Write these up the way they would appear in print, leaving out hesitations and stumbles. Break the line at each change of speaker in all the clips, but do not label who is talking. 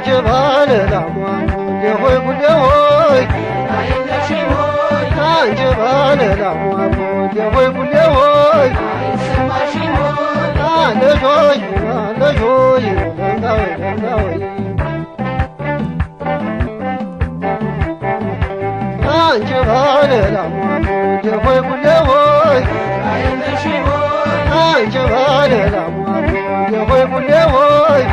አንቺ ባለላሟ የሆይ ጉዴ ሆይ አንቺ ባለላሟ የሆይ ጉዴ ሆይ አለሾይ አለሾይ ለንጋወይ ለንጋወይ አንቺ ባለላሟ የሆይ ጉዴ ሆይ አንቺ ባለላሟ የሆይ ጉዴ ሆይ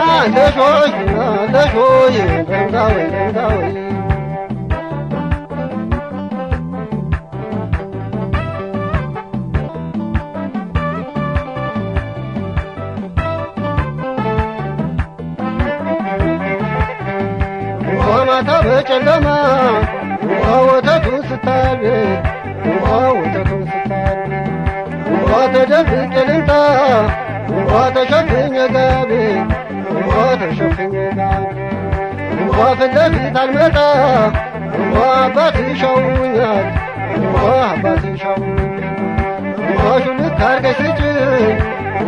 አለሾይ አለሾይ ለንጋወይ ለንጋወይ ማታ በጨለማ ውሃ ወተቱን ስታቤት ውሃ ወተቱን ስታቤት ውሃ ተደብቄ ልምጣ ውሃ ተሸፍኜ ጋቤ ውሃ ተሸፍኜ ጋቤ ውሃ ፊት ለፊት አልመጣ ውሃ አባትሽ ሻውኛል ውሃ አባትሽ ሻውኛል ውሃ ሹልክ አርገሽ ስጭኝ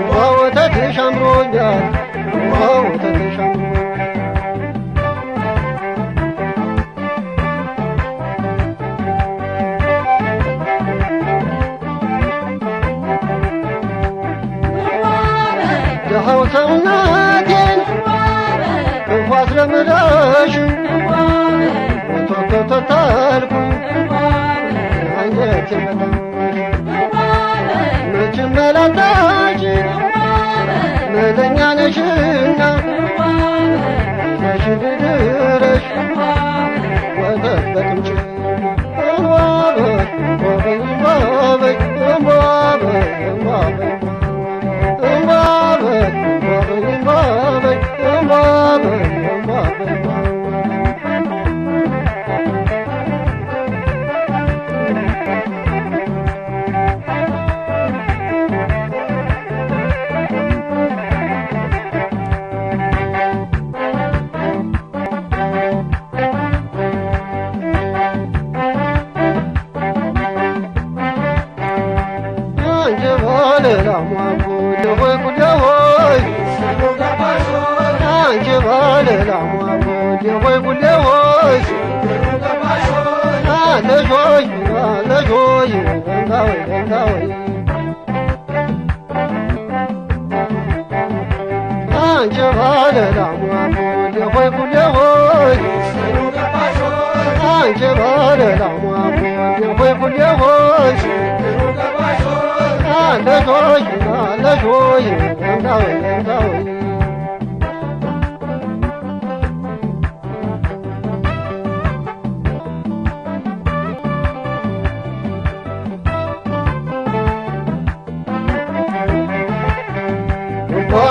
ውሃ ወተትሽ አምሮኛል ውሃ ወተትሽ አምሮኛል ደሃው ሰውነቴን እንኳ አስለምደሽ ወቶቶቶታልኩኝ አንጀቴ መጣሽ መቼም መላጣሽ መለኛ ነሽና ይዘሽ ብድረሽ ወተት በቅምጭ እምቧበይ እምቧበይ እምቧበይ እምቧበይ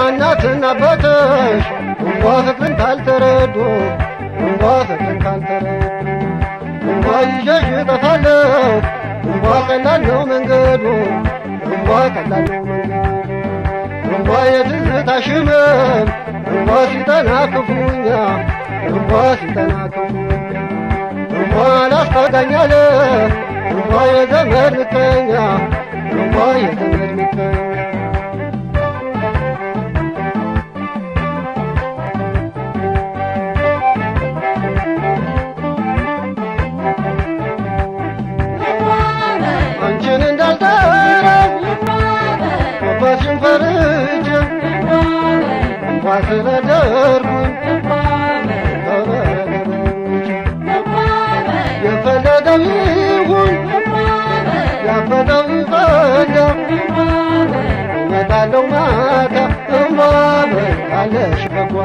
እናትና አባትሽ እንኳ ፍቅርን ካልተረዱ እንኳ ፍቅርን ካልተረዱ እንኳ ይዤሽ እጠፋለሁ እንኳ ቀላል ነው መንገዱ እንኳ ቀላል ነው መንገዱ እንኳ የትዝታሽ ህመም እንኳ ሲጠና ክፉኛ እንኳ ሲጠና ክፉኛ እንኳ አላስታጋኝ አለ እንኳ የዘመድ ምቀኛ እንኳ የዘመድ ምቀኛ ስለደርጉኝ የፈለገው ይሁን ያፈለው ይፈንዳ እመጣለሁ ማታ እማበይ አለሽ በጓ